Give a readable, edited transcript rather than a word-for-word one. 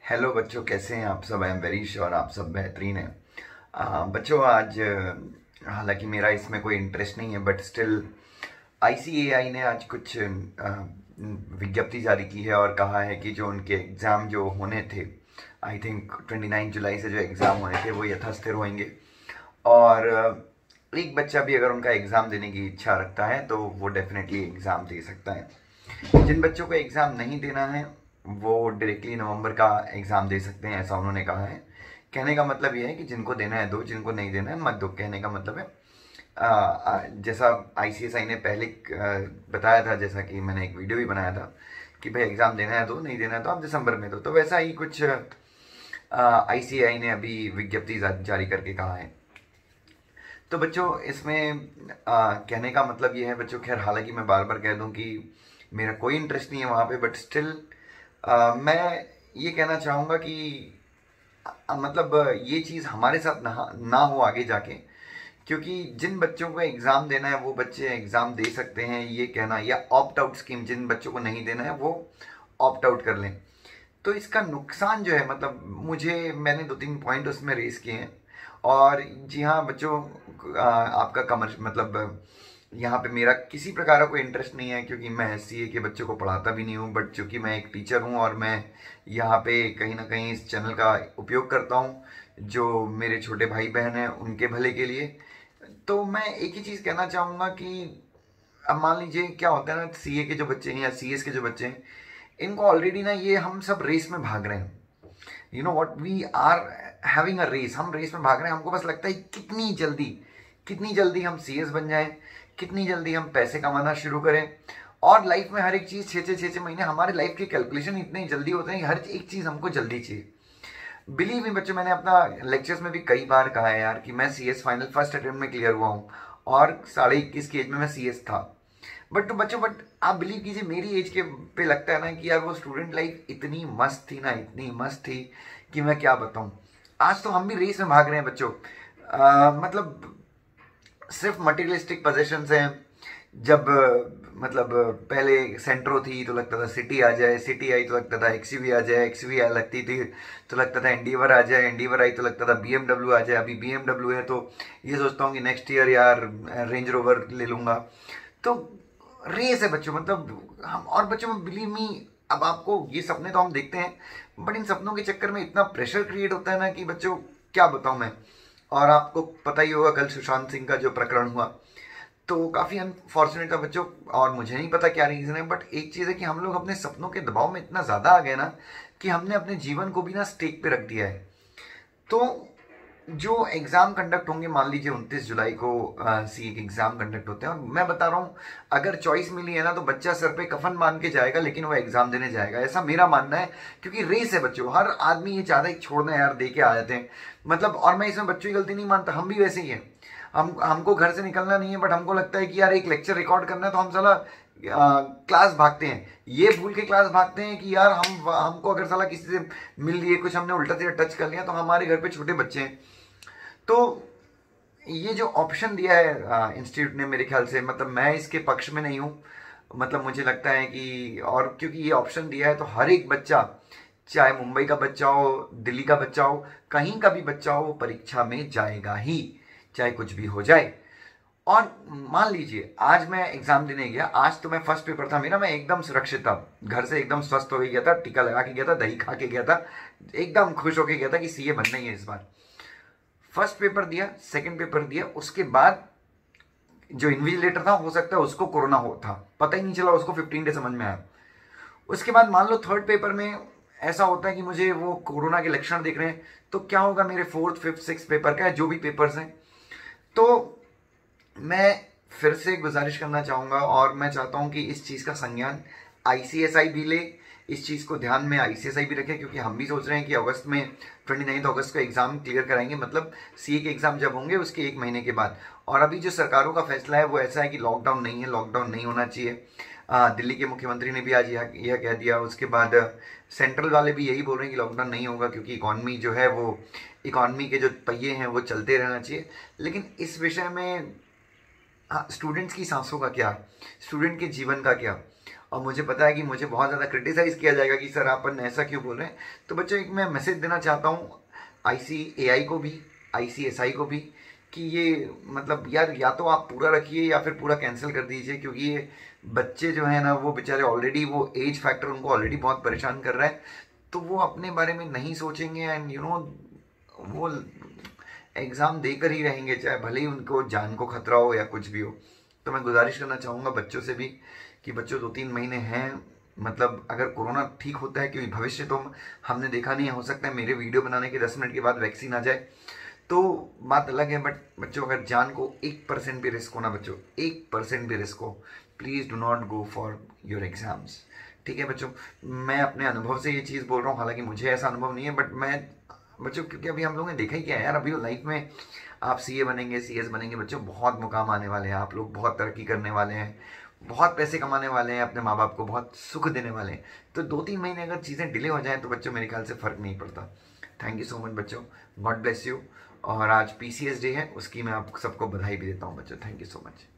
Hello बच्चों, कैसे हैं आप सब। आई एम वेरी श्योर आप सब बेहतरीन हैं। बच्चों आज हालांकि मेरा इसमें कोई इंटरेस्ट नहीं है, बट स्टिल आईसीएआई ने आज कुछ विज्ञप्ति जारी की है और कहा है कि जो उनके एग्ज़ाम जो होने थे, आई थिंक 29 जुलाई से जो एग्ज़ाम होने थे वो यथास्थिर होंगे। और एक बच्चा भी अगर उनका एग्ज़ाम देने की इच्छा रखता है तो वो डेफिनेटली एग्ज़ाम दे सकता है। जिन बच्चों को एग्ज़ाम नहीं देना है वो डायरेक्टली नवंबर का एग्ज़ाम दे सकते हैं, ऐसा उन्होंने कहा है। कहने का मतलब ये है कि जिनको देना है दो, जिनको नहीं देना है मत दो। कहने का मतलब है जैसा आईसीएसआई ने पहले बताया था, जैसा कि मैंने एक वीडियो भी बनाया था कि भाई एग्ज़ाम देना है दो, नहीं देना है तो आप दिसंबर में दो। तो वैसा ही कुछ आईसीएआई ने अभी विज्ञप्ति जारी करके कहा है। तो बच्चों इसमें कहने का मतलब ये है बच्चों, खैर हालांकि मैं बार बार कह दूं कि मेरा कोई इंटरेस्ट नहीं है वहाँ पे, बट स्टिल मैं ये कहना चाहूँगा कि मतलब ये चीज़ हमारे साथ ना हो आगे जाके। क्योंकि जिन बच्चों को एग्ज़ाम देना है वो बच्चे एग्ज़ाम दे सकते हैं, ये कहना, या ऑप्ट आउट स्कीम, जिन बच्चों को नहीं देना है वो ऑप्ट आउट कर लें। तो इसका नुकसान जो है, मतलब मैंने 2-3 पॉइंट उसमें रेस किए हैं। और जी हाँ बच्चों, आपका कमर्श मतलब यहाँ पे मेरा किसी प्रकार का कोई इंटरेस्ट नहीं है, क्योंकि मैं सीए के बच्चों को पढ़ाता भी नहीं हूँ। बट चूँकि मैं एक टीचर हूँ और मैं यहाँ पे कहीं ना कहीं इस चैनल का उपयोग करता हूँ जो मेरे छोटे भाई बहन हैं उनके भले के लिए। तो मैं एक ही चीज़ कहना चाहूँगा कि अब मान लीजिए क्या होता है ना, सीए के जो बच्चे हैं या सीएस के जो बच्चे हैं, इनको ऑलरेडी ना ये हम सब रेस में भाग रहे हैं। You know what, we are having a race. हम रेस में भाग रहे हैं। हमको बस लगता है कितनी जल्दी हम सीएस बन जाएं, कितनी जल्दी हम पैसे कमाना शुरू करें। और लाइफ में हर एक चीज़ 6-6 महीने, हमारे लाइफ के कैलकुलेशन इतने जल्दी होते हैं कि हर एक चीज़ हमको जल्दी चाहिए। बिलीव मी बच्चों, मैंने अपना लेक्चर्स में भी कई बार कहा है यार कि मैं सीएस फाइनल फर्स्ट अटेम्प्ट में क्लियर हुआ हूँ और 21.5 की एज में मैं सीएस था। बट आप बिलीव कीजिए, मेरी एज के पे लगता है ना कि यार वो स्टूडेंट लाइफ इतनी मस्त थी ना, इतनी मस्त थी कि मैं क्या बताऊं। आज तो हम भी रेस में भाग रहे हैं बच्चों। मतलब सिर्फ मटेरियलिस्टिक पोजेशंस हैं। जब मतलब पहले सेंट्रो थी तो लगता था सिटी आ जाए, सिटी आई तो लगता था एक्सयूवी आ जाए, एक्सयूवी लगती थी तो लगता था एंडीवर आ जाए, एंडीवर आई तो लगता था बीएमडब्ल्यू आ जाए। अभी बीएमडब्ल्यू है तो ये सोचता हूँ कि नेक्स्ट ईयर यार रेंज रोवर ले लूँगा। तो रेस है बच्चों, मतलब हम, और बच्चों में बिलीव मी, अब आपको ये सपने तो हम देखते हैं, बट इन सपनों के चक्कर में इतना प्रेशर क्रिएट होता है ना कि बच्चों क्या बताऊं मैं। और आपको पता ही होगा कल सुशांत सिंह का जो प्रकरण हुआ, तो काफ़ी अनफॉर्चुनेट था बच्चों। और मुझे नहीं पता क्या रीज़न है, बट एक चीज़ है कि हम लोग अपने सपनों के दबाव में इतना ज़्यादा आ गए ना कि हमने अपने जीवन को भी ना स्टेक पे रख दिया है। तो जो एग्ज़ाम कंडक्ट होंगे, मान लीजिए 29 जुलाई को सी के एग्ज़ाम कंडक्ट होते हैं, और मैं बता रहा हूँ अगर चॉइस मिली है ना तो बच्चा सर पे कफन बांध के जाएगा, लेकिन वो एग्ज़ाम देने जाएगा, ऐसा मेरा मानना है। क्योंकि रेस है बच्चों, हर आदमी ये चाहता है छोड़ना यार, दे के आ जाते हैं मतलब। और मैं इसमें बच्चों की गलती नहीं मानता, हम भी वैसे ही हैं। हमको घर से निकलना नहीं है, बट हमको लगता है कि यार एक लेक्चर रिकॉर्ड करना है तो हम साला क्लास भागते हैं। ये भूल के क्लास भागते हैं कि यार हमको अगर साला किसी से मिल लिए, कुछ हमने उल्टा सीधा टच कर लिया, तो हमारे घर पे छोटे बच्चे हैं। तो ये जो ऑप्शन दिया है इंस्टीट्यूट ने, मेरे ख्याल से, मतलब मैं इसके पक्ष में नहीं हूँ। मतलब मुझे लगता है कि, और क्योंकि ये ऑप्शन दिया है तो हर एक बच्चा, चाहे मुंबई का बच्चा हो, दिल्ली का बच्चा हो, कहीं का भी बच्चा हो, वो परीक्षा में जाएगा ही, चाहे कुछ भी हो जाए। और मान लीजिए आज मैं एग्जाम देने गया, आज तो मैं फर्स्ट पेपर था मेरा, मैं एकदम सुरक्षित था, घर से एकदम स्वस्थ हो गया था, टीका लगा के गया था, दही खा के गया था, एकदम खुश होके गया था कि सीए बनना ही है इस बार। फर्स्ट पेपर दिया, सेकंड पेपर दिया, उसके बाद जो इन्विजिलेटर था हो सकता है उसको कोरोना हो था, पता ही नहीं चला, उसको 15 डे समझ में आया। उसके बाद मान लो थर्ड पेपर में ऐसा होता है कि मुझे वो कोरोना के लक्षण दिख रहे हैं, तो क्या होगा मेरे फोर्थ फिफ्थ सिक्स पेपर का, जो भी पेपर्स हैं। तो मैं फिर से गुजारिश करना चाहूँगा, और मैं चाहता हूँ कि इस चीज़ का संज्ञान आईसीएसआई भी ले, इस चीज़ को ध्यान में आईसीएसआई भी रखे। क्योंकि हम भी सोच रहे हैं कि अगस्त में 29 अगस्त को एग्ज़ाम क्लियर कराएंगे, मतलब सीए के एग्ज़ाम जब होंगे उसके 1 महीने के बाद। और अभी जो सरकारों का फैसला है वो ऐसा है कि लॉकडाउन नहीं है, लॉकडाउन नहीं होना चाहिए। दिल्ली के मुख्यमंत्री ने भी आज यह कह दिया। उसके बाद सेंट्रल वाले भी यही बोल रहे हैं कि लॉकडाउन नहीं होगा, क्योंकि इकॉनमी जो है वो, इकॉनमी के जो पहिए हैं वो चलते रहना चाहिए। लेकिन इस विषय में स्टूडेंट्स की सांसों का क्या, स्टूडेंट के जीवन का क्या, और मुझे पता है कि मुझे बहुत ज़्यादा क्रिटिसाइज़ किया जाएगा कि सर आपन ऐसा क्यों बोल रहे हैं। तो बच्चों एक मैं मैसेज देना चाहता हूँ ICAI को भी, ICSI को भी, कि ये मतलब यार या तो आप पूरा रखिए या फिर पूरा कैंसिल कर दीजिए, क्योंकि ये बच्चे जो है ना वो बेचारे ऑलरेडी वो एज फैक्टर उनको ऑलरेडी बहुत परेशान कर रहा है, तो वो अपने बारे में नहीं सोचेंगे एंड वो एग्ज़ाम देकर ही रहेंगे, चाहे भले ही उनको जान को खतरा हो या कुछ भी हो। तो मैं गुजारिश करना चाहूँगा बच्चों से भी कि बच्चों 2-3 महीने हैं, मतलब अगर कोरोना ठीक होता है, क्योंकि भविष्य तो हमने देखा नहीं है, हो सकता है मेरे वीडियो बनाने के 10 मिनट के बाद वैक्सीन आ जाए तो बात अलग है। बट बच्चों अगर जान को 1% भी रिस्क हो ना बच्चों, 1% भी रिस्क हो, please do not go for your exams. ठीक है बच्चों, मैं अपने अनुभव से ये चीज़ बोल रहा हूँ, हालांकि मुझे ऐसा अनुभव नहीं है, बट मैं बच्चों क्योंकि अभी हम लोगों ने देखा ही क्या है यार, अभी लाइफ में आप CA बनेंगे, CS बनेंगे बच्चों, बहुत मुकाम आने वाले हैं, आप लोग बहुत तरक्की करने वाले हैं, बहुत पैसे कमाने वाले हैं, अपने माँ बाप को बहुत सुख देने वाले हैं। तो 2-3 महीने अगर चीज़ें डिले हो जाएं तो बच्चों मेरे ख्याल से फ़र्क नहीं पड़ता। थैंक यू सो मच बच्चों, गॉड ब्लेस यू। और आज PCS डे है, उसकी मैं आप सबको बधाई भी देता हूँ बच्चों। Thank you so much.